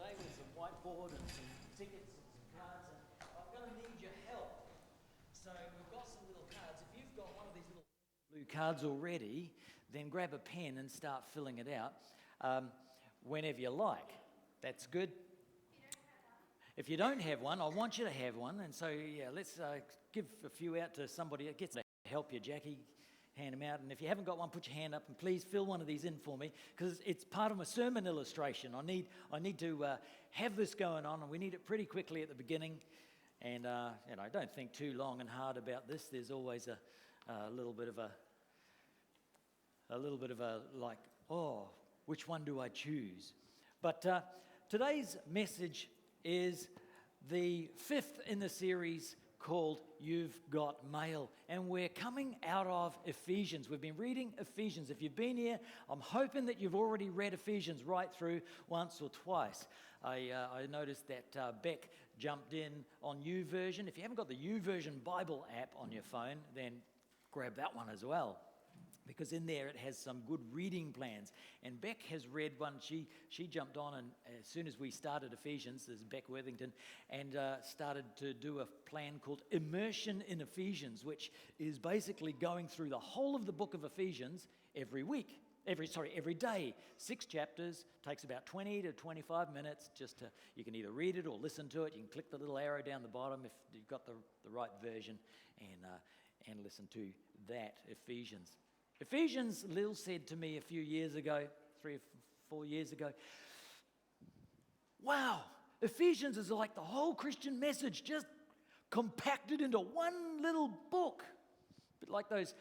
today with some whiteboard and some tickets and some cards, and I'm going to need your help. So we've got some little cards. If you've got one of these little blue cards already, then grab a pen and start filling it out whenever you like. That's good. If you don't have one, I want you to have one, and so let's give a few out to somebody that gets to help you, Jackie. Hand them out, and if you haven't got one, put your hand up and please fill one of these in for me, because it's part of my sermon illustration. I need to have this going on, and we need it pretty quickly at the beginning. And don't think too long and hard about this. There's always a little bit of a like, oh, which one do I choose? But today's message is the fifth in the series called You've Got Mail, and we're coming out of Ephesians. We've been reading Ephesians. If you've been here, I'm hoping that you've already read Ephesians right through once or twice. I noticed that Beck jumped in on YouVersion. If you haven't got the YouVersion Bible app on your phone, then grab that one as well, because in there it has some good reading plans. And Beck has read one. She jumped on, and as soon as we started Ephesians, there's Beck Worthington, and started to do a plan called Immersion in Ephesians, which is basically going through the whole of the book of Ephesians every day. 6 chapters, takes about 20 to 25 minutes. You can either read it or listen to it. You can click the little arrow down the bottom if you've got the right version, and listen to that Ephesians. Ephesians, Lil said to me a few years ago, 3 or 4 years ago, wow, Ephesians is like the whole Christian message just compacted into one little book. A bit like those,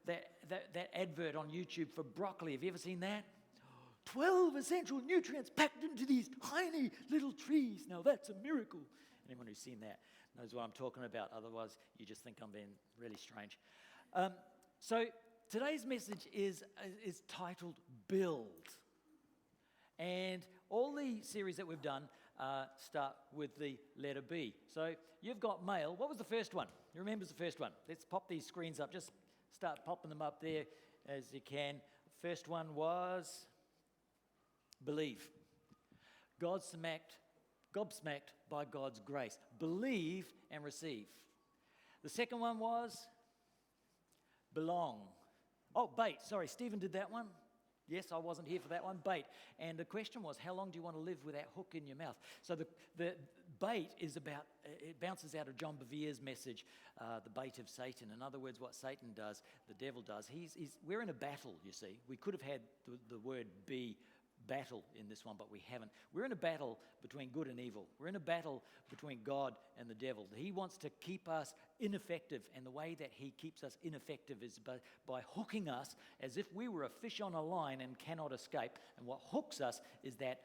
that advert on YouTube for broccoli. Have you ever seen that? 12 essential nutrients packed into these tiny little trees. Now that's a miracle. Anyone who's seen that knows what I'm talking about. Otherwise, you just think I'm being really strange. So today's message is titled Build. And all the series that we've done start with the letter B. So you've got mail. What was the first one? You remember the first one? Let's pop these screens up. Just start popping them up there as you can. First one was believe. Gobsmacked by God's grace. Believe and receive. The second one was belong. Oh, bait. Sorry, Stephen did that one. Yes, I wasn't here for that one. Bait. And the question was, how long do you want to live with that hook in your mouth? So the bait is about, it bounces out of John Bevere's message, the bait of Satan. In other words, what Satan does, the devil does. We're in a battle, you see. We could have had the word be battle in this one, but we haven't. We're in a battle between good and evil. We're in a battle between God and the devil. He wants to keep us ineffective, and the way that he keeps us ineffective is by hooking us as if we were a fish on a line and cannot escape. And what hooks us is that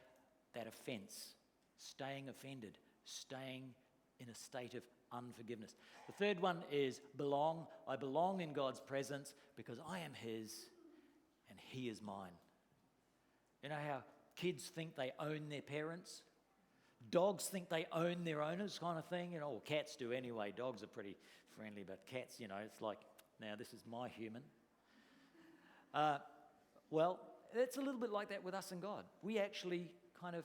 offense, staying offended, staying in a state of unforgiveness. The third one is belong. I belong in God's presence because I am his and he is mine. You know how kids think they own their parents? Dogs think they own their owners, kind of thing. Or cats do anyway. Dogs are pretty friendly, but cats, it's like, now this is my human. Well, it's a little bit like that with us and God. We actually kind of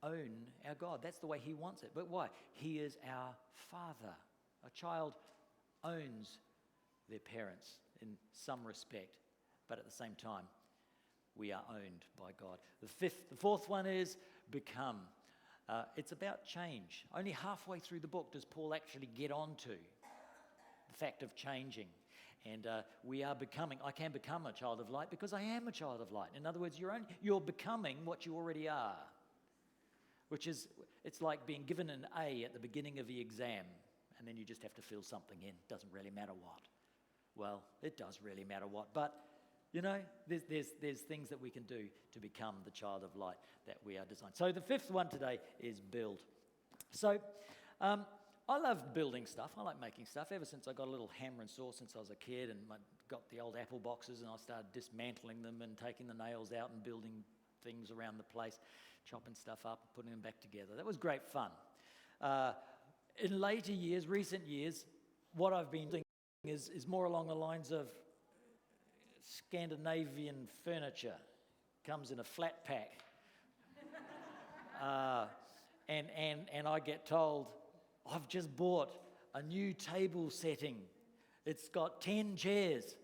own our God. That's the way he wants it. But why? He is our Father. A child owns their parents in some respect, but at the same time, we are owned by God. The fourth one is become. It's about change. Only halfway through the book does Paul actually get on to the fact of changing. And we are becoming. I can become a child of light because I am a child of light. In other words, you're becoming what you already are. It's like being given an A at the beginning of the exam, and then you just have to fill something in. Doesn't really matter what. Well, it does really matter what, but there's things that we can do to become the child of light that we are designed. So the fifth one today is build. So I love building stuff. I like making stuff. Ever since I got a little hammer and saw since I was a kid, and I got the old apple boxes, and I started dismantling them and taking the nails out and building things around the place, chopping stuff up and putting them back together. That was great fun. In later years, recent years, what I've been doing is more along the lines of Scandinavian furniture. Comes in a flat pack. And I get told, I've just bought a new table setting. It's got 10 chairs.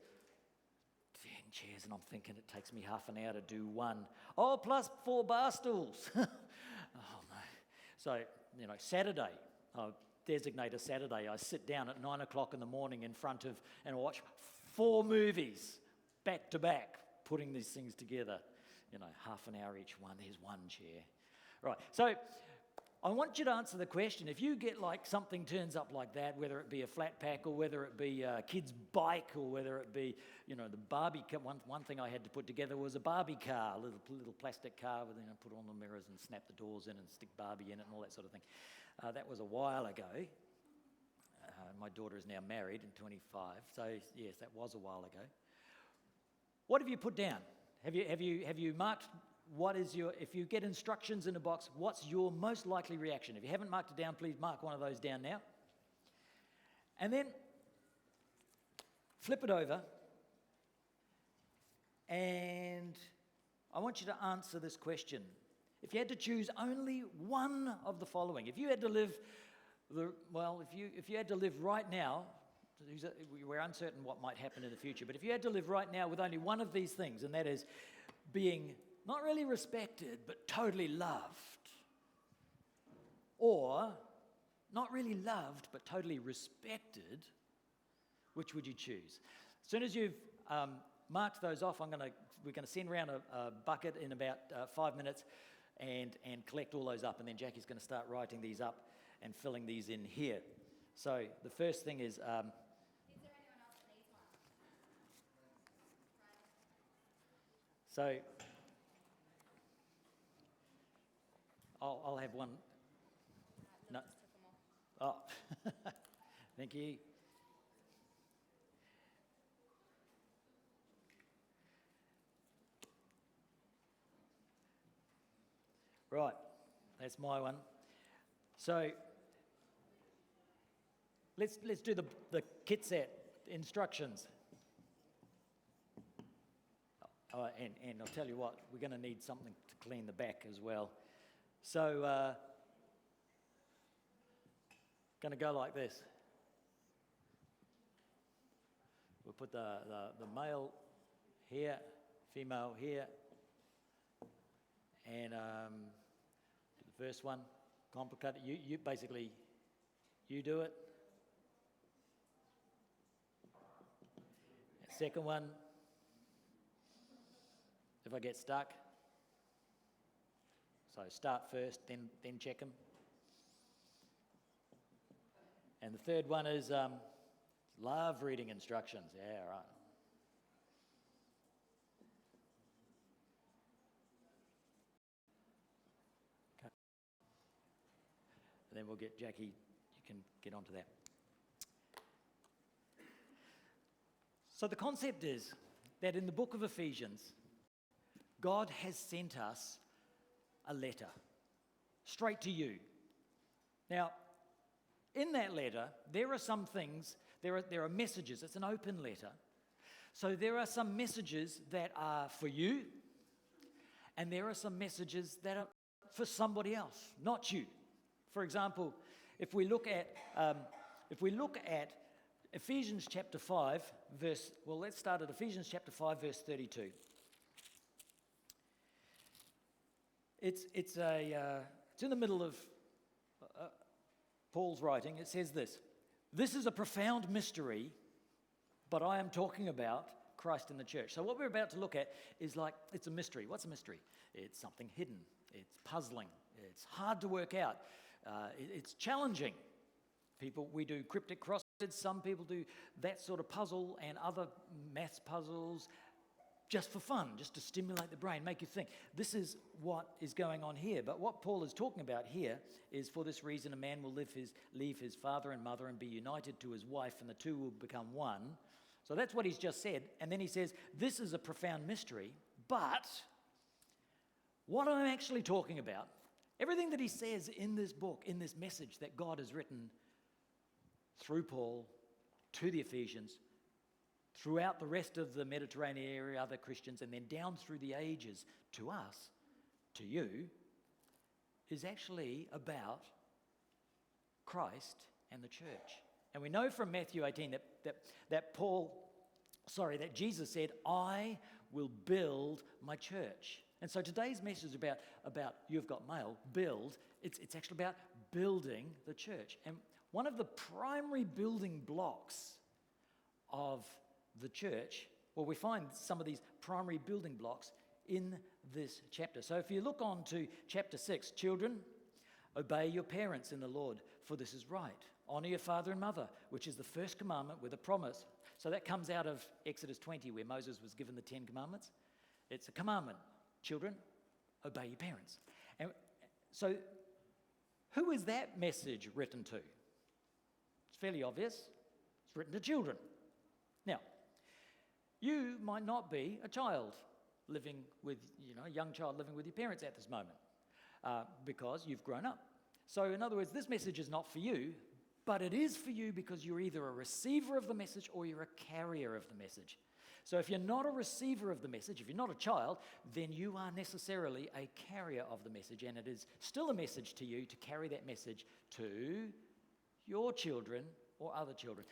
10 chairs, and I'm thinking it takes me half an hour to do one. Oh, plus 4 bar stools. Oh, no. So, Saturday, I designate a Saturday. I sit down at 9 o'clock in the morning in front of, and watch 4 movies back to back, putting these things together. Half an hour each one. There's one chair. Right, so I want you to answer the question. If you get something turns up like that, whether it be a flat pack or whether it be a kid's bike or whether it be, the Barbie car. One thing I had to put together was a Barbie car, a little plastic car with, put on the mirrors and snap the doors in and stick Barbie in it and all that sort of thing. That was a while ago. My daughter is now married in 25, so yes, that was a while ago. What have you put down? Have you marked? What is if you get instructions in a box, what's your most likely reaction? If you haven't marked it down, please mark one of those down now. And then flip it over, and I want you to answer this question. If you had to choose only one of the following, if you had to live, if you had to live right now, we're uncertain what might happen in the future, but if you had to live right now with only one of these things, and that is being not really respected, but totally loved, or not really loved, but totally respected, which would you choose? As soon as you've marked those off, we're going to send around a bucket in about 5 minutes and collect all those up, and then Jackie's going to start writing these up and filling these in here. So the first thing is... Is there anyone else that needs one? So I'll have one. No. Just took them off. Oh, thank you. Right, that's my one. So let's do the kit set instructions. Oh, and I'll tell you what, we're going to need something to clean the back as well. So, going to go like this. We'll put the male here, female here, and the first one, complicated. You basically, you do it. Second one, if I get stuck. So start first, then check them. And the third one is love reading instructions. Yeah, right. Okay. And then we'll get Jackie, you can get onto that. So the concept is that in the book of Ephesians, God has sent us a letter straight to you. Now, in that letter, there are some things, there are messages. It's an open letter. So there are some messages that are for you, and there are some messages that are for somebody else, not you. For example, if we look at Ephesians chapter 5, let's start at Ephesians chapter 5, verse 32. It's in the middle of Paul's writing. It says this: "This is a profound mystery, but I am talking about Christ in the church." So what we're about to look at is it's a mystery. What's a mystery? It's something hidden. It's puzzling. It's hard to work out. It's challenging. We do cryptic crosswords. Some people do that sort of puzzle and other maths puzzles just for fun, just to stimulate the brain, make you think. This is what is going on here. But what Paul is talking about here is, "For this reason a man will leave his father and mother and be united to his wife, and the two will become one." So that's what he's just said. And then he says, this is a profound mystery, but what I'm actually talking about, everything that he says in this book, in this message that God has written through Paul to the Ephesians, throughout the rest of the Mediterranean area, other Christians, and then down through the ages to us, to you, is actually about Christ and the church. And we know from Matthew 18 that Jesus said, I will build my church. And so today's message is about you've got mail, build. It's actually about building the church. And one of the primary building blocks of the church, well, we find some of these primary building blocks in this chapter. So if you look on to chapter 6, children, obey your parents in the Lord, for this is right. Honor your father and mother, which is the first commandment with a promise. So that comes out of Exodus 20, where Moses was given the 10 commandments. It's a commandment. Children, obey your parents. And so who is that message written to? It's fairly obvious. It's written to children. Now, you might not be a child living with, a young child living with your parents at this moment because you've grown up. So in other words, this message is not for you, but it is for you because you're either a receiver of the message or you're a carrier of the message. So if you're not a receiver of the message, if you're not a child, then you are necessarily a carrier of the message, and it is still a message to you to carry that message to your children or other children.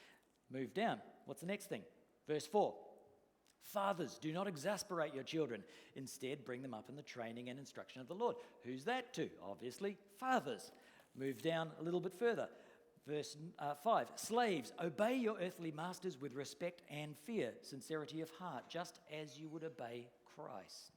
Move down. What's the next thing? Verse 4. Fathers, do not exasperate your children. Instead, bring them up in the training and instruction of the Lord. Who's that to? Obviously, fathers. Move down a little bit further. Verse 5. Slaves, obey your earthly masters with respect and fear, sincerity of heart, just as you would obey Christ.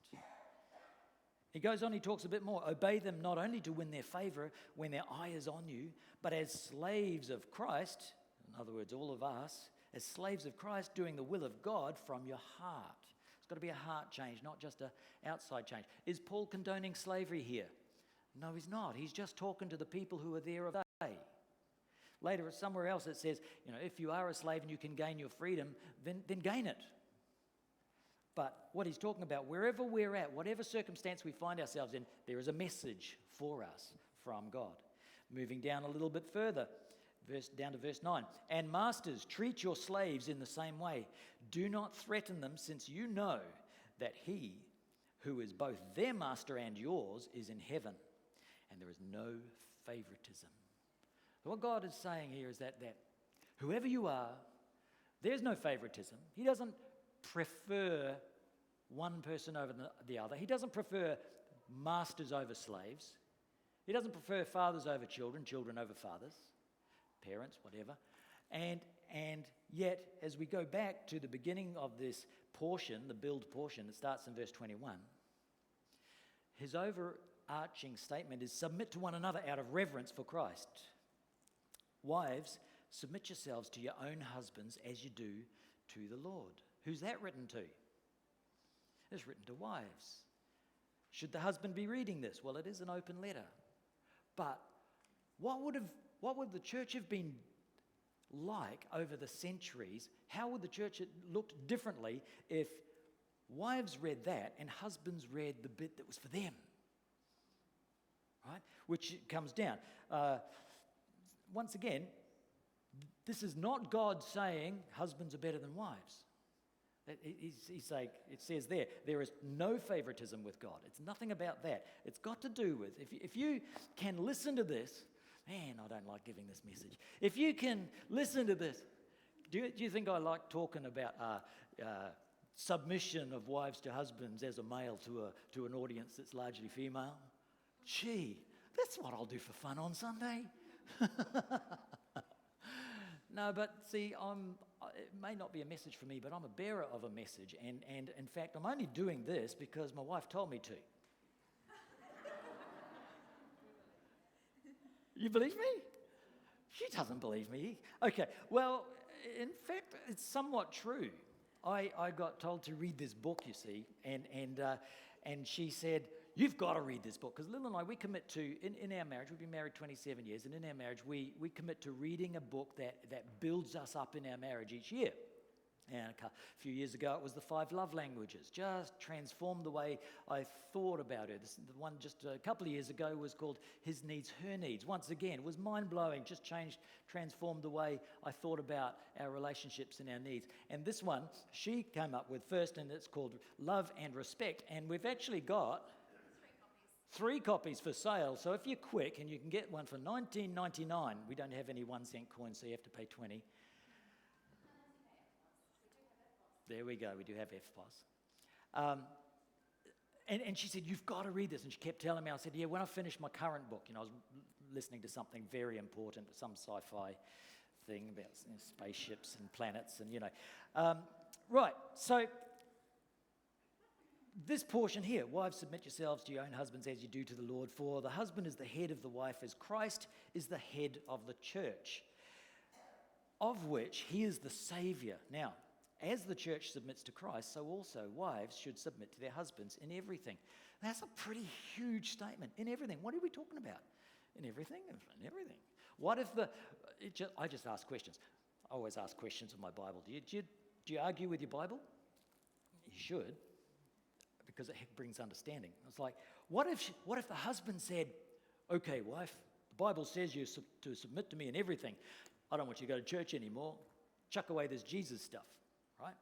He goes on, he talks a bit more. Obey them not only to win their favor when their eye is on you, but as slaves of Christ, in other words, all of us, as slaves of Christ, doing the will of God from your heart. It's got to be a heart change, not just an outside change. Is Paul condoning slavery here? No, he's not. He's just talking to the people who are there of day. Later, somewhere else it says, if you are a slave and you can gain your freedom, then gain it. But what he's talking about, wherever we're at, whatever circumstance we find ourselves in, there is a message for us from God. Moving down a little bit further, down to verse 9. And masters, treat your slaves in the same way. Do not threaten them, since you know that he who is both their master and yours is in heaven, and there is no favoritism. What God is saying here is that whoever you are, there's no favoritism. He doesn't prefer one person over the other. He doesn't prefer masters over slaves. He doesn't prefer fathers over children, children over fathers, parents, whatever. And yet, as we go back to the beginning of this portion, the build portion that starts in verse 21, his overarching statement is submit to one another out of reverence for Christ. Wives, submit yourselves to your own husbands as you do to the Lord. Who's that written to? It's written to wives. Should the husband be reading this? Well, it is an open letter. But what would the church have been like over the centuries? How would the church have looked differently if wives read that and husbands read the bit that was for them? Right? Which comes down. Once again, this is not God saying husbands are better than wives. He's saying, it says there is no favoritism with God. It's nothing about that. It's got to do with, if you can listen to this, man, I don't like giving this message. If you can listen to this, do you think I like talking about submission of wives to husbands as a male to an audience that's largely female? Gee, that's what I'll do for fun on Sunday. No, but see, it may not be a message for me, but I'm a bearer of a message. And in fact, I'm only doing this because my wife told me to. You believe me? She doesn't believe me. Okay, well, in fact, it's somewhat true. I got told to read this book, you see, and she said, you've got to read this book. Because Lil and I, we commit to, in our marriage, we've been married 27 years, and in our marriage, we commit to reading a book that builds us up in our marriage each year. And a few years ago, it was the 5 love languages. Just transformed the way I thought about her. The one just a couple of years ago was called His Needs, Her Needs. Once again, it was mind-blowing, just transformed the way I thought about our relationships and our needs. And this one, she came up with first, and it's called Love and Respect. And we've actually got 3 copies for sale. So if you're quick and you can get one for $19.99, we don't have any 1-cent coins, so you have to pay 20. There we go, we do have FPOS. And she said, you've got to read this. And she kept telling me, I said, yeah, when I finish my current book, I was listening to something very important, some sci-fi thing about spaceships and planets and, right, so this portion here, wives, submit yourselves to your own husbands as you do to the Lord, for the husband is the head of the wife as Christ is the head of the church, of which he is the Savior. Now, as the church submits to Christ, so also wives should submit to their husbands in everything. That's a pretty huge statement. In everything. What are we talking about? In everything? In everything. What if I just ask questions. I always ask questions of my Bible. Do you argue with your Bible? You should, because it brings understanding. It's like, what if the husband said, okay, wife, the Bible says you're to submit to me in everything. I don't want you to go to church anymore. Chuck away this Jesus stuff. Right?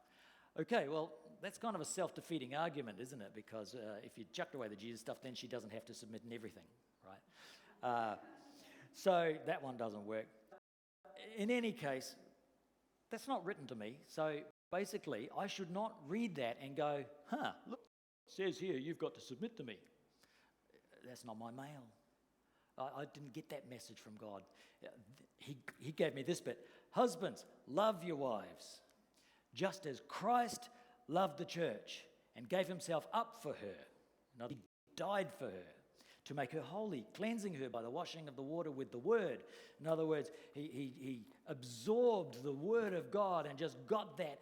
Okay, well, that's kind of a self-defeating argument, isn't it? Because if you chucked away the Jesus stuff, then she doesn't have to submit in everything, right? So that one doesn't work. In any case, that's not written to me. So basically, I should not read that and go, look, it says here you've got to submit to me. That's not my mail. I didn't get that message from God. He gave me this bit. Husbands, love your wives, just as Christ loved the church and gave himself up for her. He died for her to make her holy, cleansing her by the washing of the water with the word. In other words, he absorbed the word of God and just got that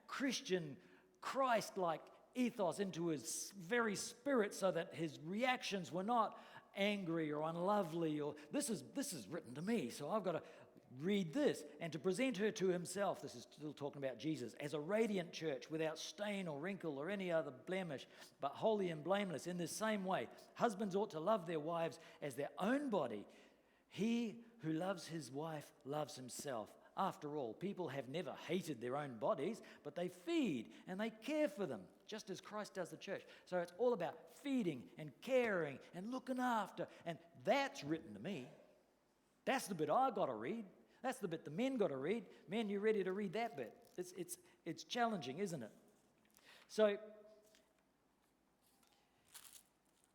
Christian, Christ-like ethos into his very spirit so that his reactions were not angry or unlovely or this is written to me, so I've got to read this, and to present her to himself, this is still talking about Jesus, as a radiant church without stain or wrinkle or any other blemish, but holy and blameless. In the same way, husbands ought to love their wives as their own body. He who loves his wife loves himself. After all, people have never hated their own bodies, but they feed and they care for them, just as Christ does the church. So it's all about feeding and caring and looking after, and that's written to me. That's the bit I got to read. That's the bit the men got to read. Men, you ready to read that bit? It's challenging, isn't it? So,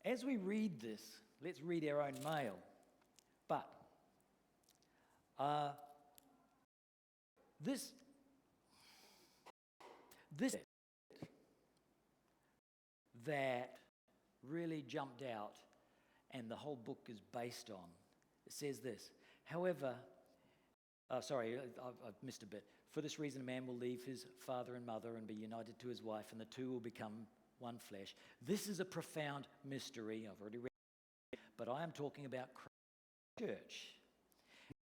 as we read this, let's read our own mail. But this that really jumped out, and the whole book is based on. It says this. However, I've missed a bit. For this reason, a man will leave his father and mother and be united to his wife, and the two will become one flesh. This is a profound mystery. I've already read it, but I am talking about Christ's church.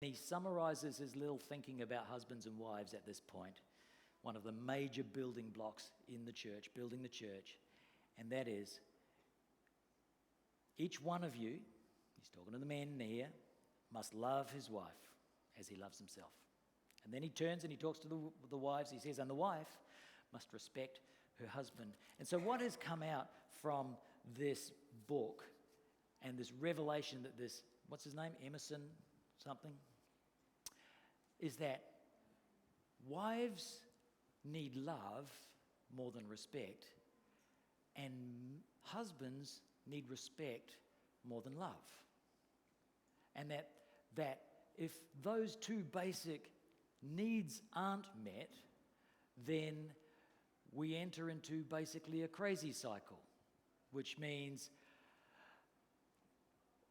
He summarizes his little thinking about husbands and wives at this point, one of the major building blocks in the church, building the church, and that is each one of you, he's talking to the men here, must love his wife as he loves himself. And then he turns and he talks to the wives. He says, and the wife must respect her husband. And so what has come out from this book and this revelation that this, what's his name, Emerson something, is that wives need love more than respect, and husbands need respect more than love. And that if those two basic needs aren't met, then we enter into basically a crazy cycle, which means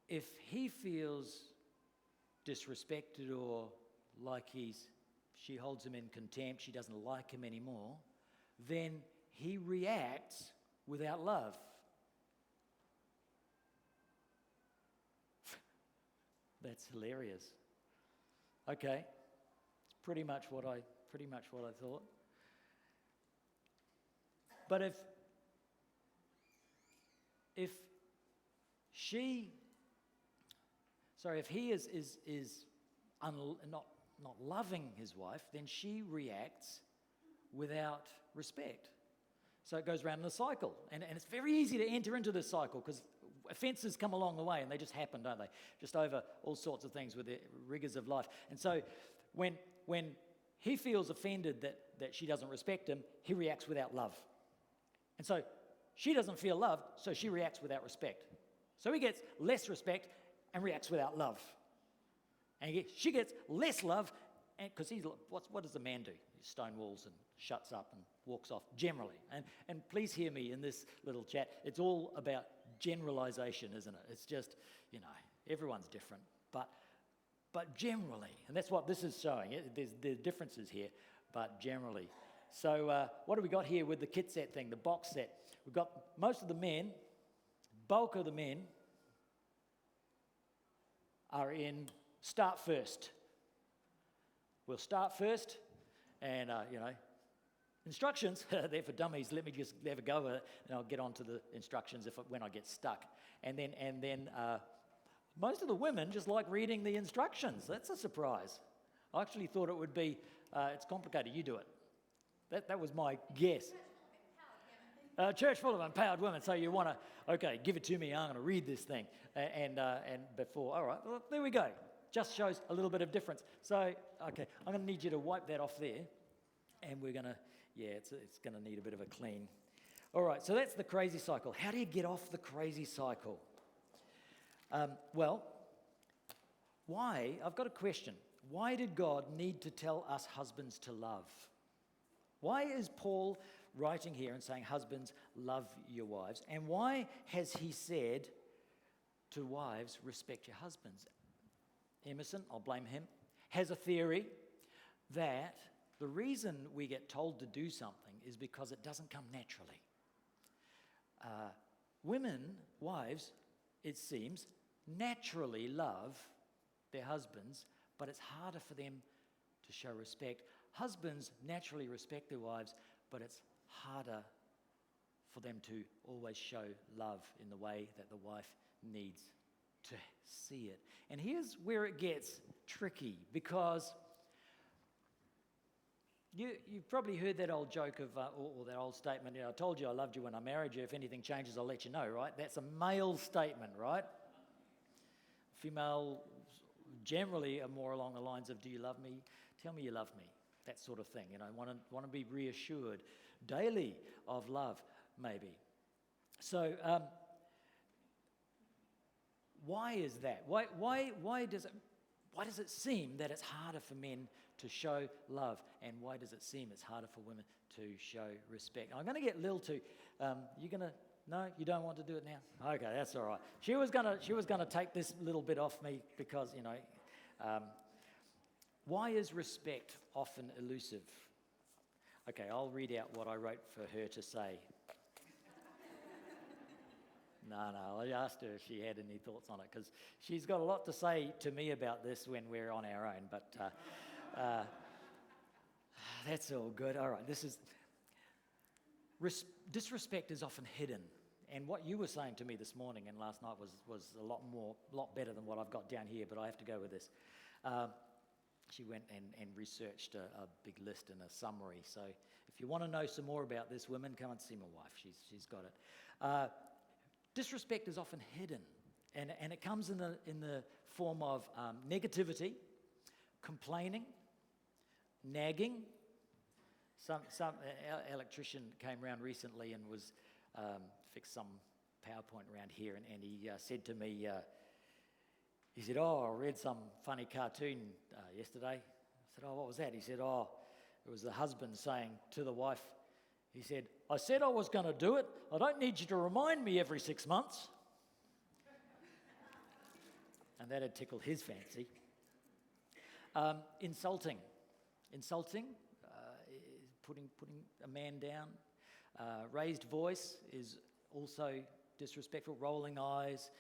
if he feels disrespected or like she holds him in contempt, she doesn't like him anymore, then he reacts without love. That's hilarious. Okay, it's pretty much what I thought. But if he is not loving his wife, then she reacts without respect. So it goes around in a cycle, and it's very easy to enter into this cycle because offences come along the way, and they just happen, don't they? Just over all sorts of things with the rigours of life. And so when he feels offended that she doesn't respect him, he reacts without love. And so she doesn't feel loved, so she reacts without respect. So he gets less respect and reacts without love. And she gets less love, because what does a man do? He stonewalls and shuts up and walks off, generally. And please hear me in this little chat. It's all about generalisation, isn't it? It's just, everyone's different. But generally, and that's what this is showing. There's differences here, but generally. So what do we got here with the kit set thing, the box set? We've got most of the men, bulk of the men, are in start first. We'll start first, and, instructions, they're for dummies. Let me just have a go with it, and I'll get on to the instructions when I get stuck. And then most of the women just like reading the instructions. That's a surprise. I actually thought it would be, it's complicated, you do it. That was my guess. Church full of empowered women, so you want to, okay, give it to me, I'm going to read this thing. And before, all right, well, there we go. Just shows a little bit of difference. So, okay, I'm going to need you to wipe that off there. And we're going to, it's going to need a bit of a clean. All right, so that's the crazy cycle. How do you get off the crazy cycle? Well, why? I've got a question. Why did God need to tell us husbands to love? Why is Paul writing here and saying, husbands, love your wives? And why has he said to wives, respect your husbands? Emerson, I'll blame him, has a theory that the reason we get told to do something is because it doesn't come naturally. Women, wives, it seems, naturally love their husbands, but it's harder for them to show respect. Husbands naturally respect their wives, but it's harder for them to always show love in the way that the wife needs to see it. And here's where it gets tricky, because you've probably heard that old joke of, or that old statement, I told you I loved you when I married you. If anything changes, I'll let you know, right? That's a male statement, right? Female generally are more along the lines of, do you love me? Tell me you love me. That sort of thing. Want to be reassured daily of love, maybe. So, why is that? Why does it seem that it's harder for men to show love, and why does it seem it's harder for women to show respect? I'm going to get Lil to. You're going to. No, you don't want to do it now. Okay, that's all right. She was gonna take this little bit off me because why is respect often elusive? Okay, I'll read out what I wrote for her to say. No, I asked her if she had any thoughts on it, because she's got a lot to say to me about this when we're on our own, but that's all good. All right, disrespect is often hidden, and what you were saying to me this morning and last night was a lot better than what I've got down here, but I have to go with this. She went and researched a big list and a summary, so if you want to know some more about this, women, come and see my wife. She's got it. Disrespect is often hidden, and it comes in the form of negativity, complaining, nagging. Some electrician came around recently and was fixed some PowerPoint around here, and he said to me, he said, I read some funny cartoon yesterday. I said, what was that? He said, it was the husband saying to the wife, he said, I said I was going to do it. I don't need you to remind me every 6 months. And that had tickled his fancy. Insulting, putting a man down. Raised voice is also disrespectful. Rolling eyes,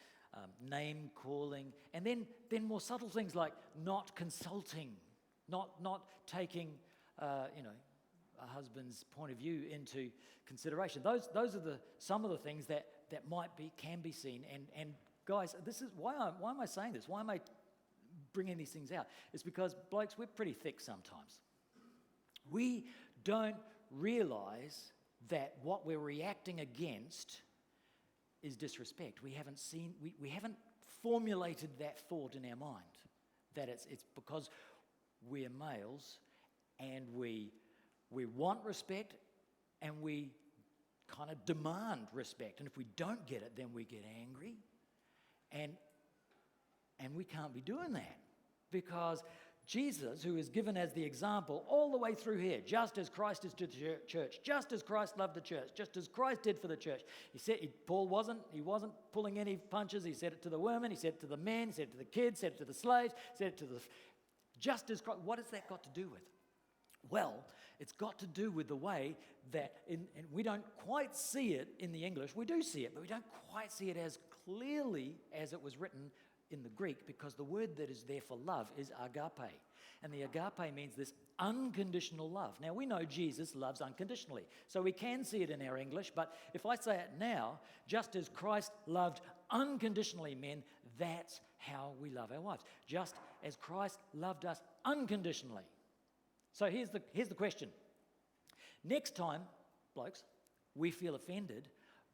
name calling, and then more subtle things like not consulting, not taking, a husband's point of view into consideration. Those are some of the things that can be seen. And guys, this is why am I saying this? Why am I bringing these things out? It's because blokes, we're pretty thick sometimes. We don't realise that what we're reacting against is disrespect. We haven't formulated that thought in our mind, that it's because we're males and we want respect and we kind of demand respect. And if we don't get it, then we get angry. And we can't be doing that, because Jesus, who is given as the example all the way through here, just as Christ is to the church, just as Christ loved the church, just as Christ did for the church. Paul wasn't pulling any punches. He said it to the women, he said it to the men, he said it to the kids, said it to the slaves, said it to just as Christ. What has that got to do with? Well, it's got to do with the way that, and we don't quite see it in the English. We do see it, but we don't quite see it as clearly as it was written in the Greek, because the word that is there for love is agape. And the agape means this unconditional love. Now, we know Jesus loves unconditionally, so we can see it in our English, but if I say it now, just as Christ loved unconditionally men, that's how we love our wives. Just as Christ loved us unconditionally. So here's the question. Next time, blokes, we feel offended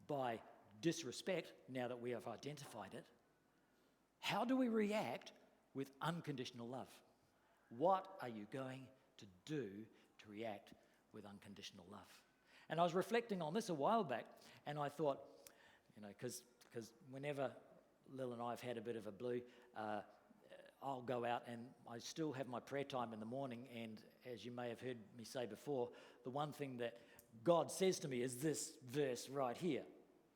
by disrespect, now that we have identified it, how do we react with unconditional love? What are you going to do to react with unconditional love? And I was reflecting on this a while back, and I thought, because whenever Lil and I have had a bit of a blue, I'll go out and I still have my prayer time in the morning, and as you may have heard me say before, the one thing that God says to me is this verse right here.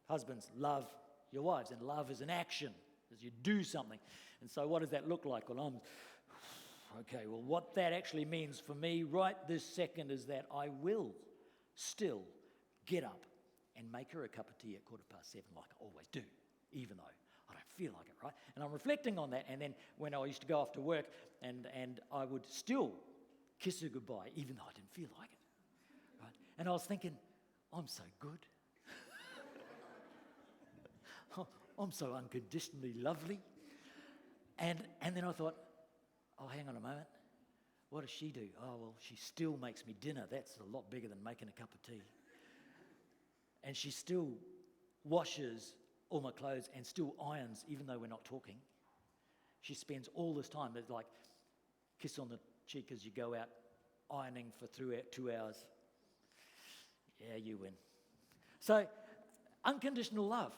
Husbands, love your wives, and love is an action, as you do something. And so what does that look like? Well, what that actually means for me right this second is that I will still get up and make her a cup of tea at 7:15, like I always do, even though I don't feel like it, right? And I'm reflecting on that, and then when I used to go off to work, and I would still kiss her goodbye, even though I didn't feel like it, right? And I was thinking, I'm so good. I'm so unconditionally lovely. And then I thought, oh, hang on a moment. What does she do? Oh, well, she still makes me dinner. That's a lot bigger than making a cup of tea. And she still washes all my clothes and still irons, even though we're not talking. She spends all this time, there's like kiss on the cheek as you go out, ironing for 2 hours. Yeah, you win. So, unconditional love.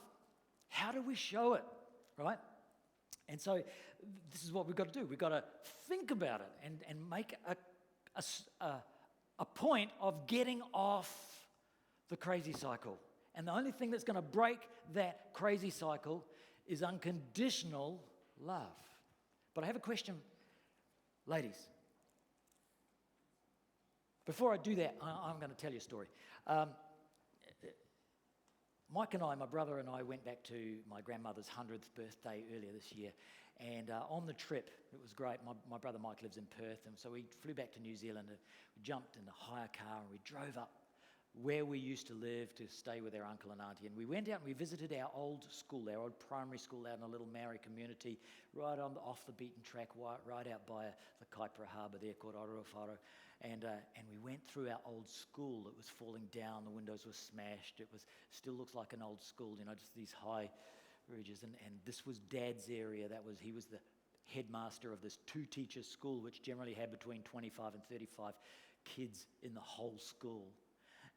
How do we show it, right? And so this is what we've got to do. We've got to think about it and make a point of getting off the crazy cycle. And the only thing that's going to break that crazy cycle is unconditional love. But I have a question, ladies. Before I do that, I'm going to tell you a story. Mike and I, my brother and I, went back to my grandmother's 100th birthday earlier this year. And on the trip, it was great. My brother Mike lives in Perth, and so we flew back to New Zealand. We jumped in the hire car and we drove up where we used to live to stay with our uncle and auntie. And we went out and we visited our old school, our old primary school out in a little Maori community, right off the beaten track, right out by the Kaipara Harbour there called Orowharo. And we went through our old school that was falling down. The windows were smashed. It still looks like an old school, just these high ridges. And this was Dad's area. He was the headmaster of this 2-teacher school, which generally had between 25 and 35 kids in the whole school.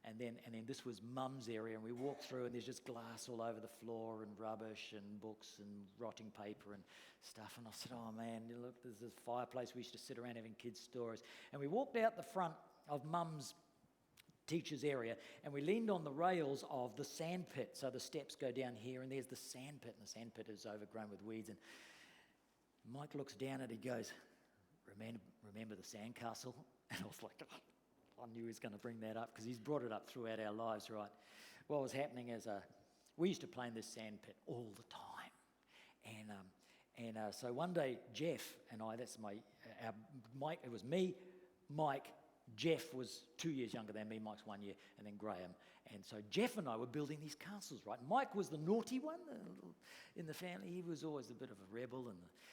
And then this was Mum's area, and we walked through, and there's just glass all over the floor, and rubbish, and books, and rotting paper, and stuff. And I said, oh man, look, there's this fireplace. We used to sit around having kids' stories. And we walked out the front of Mum's teacher's area, and we leaned on the rails of the sand pit. So the steps go down here, and there's the sand pit, and the sand pit is overgrown with weeds. And Mike looks down and he goes, remember the sandcastle? And I was like, oh. I knew he was going to bring that up because he's brought it up throughout our lives, right? What was happening is we used to play in this sand pit all the time. And so one day, Jeff and I, Mike, it was me, Mike, Jeff was 2 years younger than me, Mike's 1 year, and then Graham. And so Jeff and I were building these castles, right? Mike was the naughty one in the family. He was always a bit of a rebel.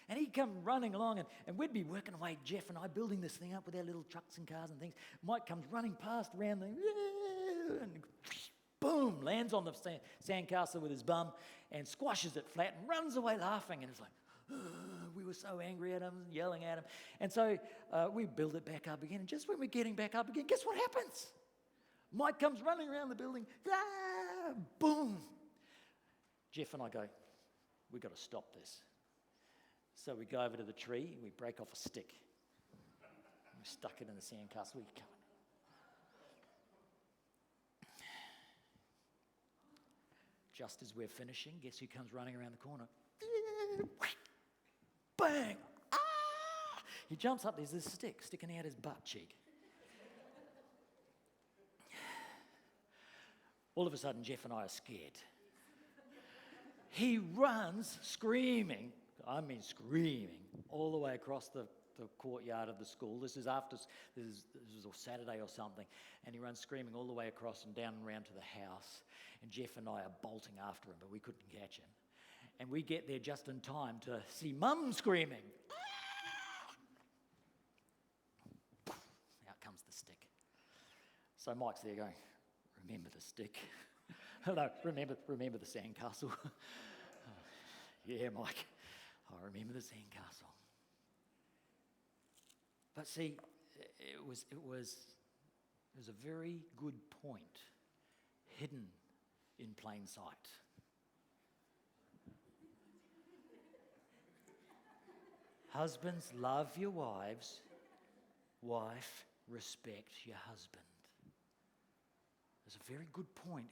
And he'd come running along, and we'd be working away, Jeff and I, building this thing up with our little trucks and cars and things. Mike comes running past around and boom, lands on the sandcastle with his bum and squashes it flat and runs away laughing. And it's like, we were so angry at him, yelling at him. And so we build it back up again. And just when we're getting back up again, guess what happens? Mike comes running around the building. Ah, boom. Jeff and I go, we've got to stop this. So we go over to the tree and we break off a stick. We stuck it in the sandcastle. We go. Just as we're finishing, guess who comes running around the corner? Bang! Ah! He jumps up, there's this stick sticking out his butt cheek. All of a sudden, Jeff and I are scared. He runs screaming, I mean screaming, all the way across the courtyard of the school. This is a Saturday or something. And he runs screaming all the way across and down and round to the house. And Jeff and I are bolting after him, but we couldn't catch him. And we get there just in time to see Mum screaming. Out comes the stick. So Mike's there going, remember the stick. No, remember the sandcastle. Yeah, Mike, I remember the sandcastle. But see, it was a very good point, hidden in plain sight. Husbands, love your wives. Wife, respect your husband. There's a very good point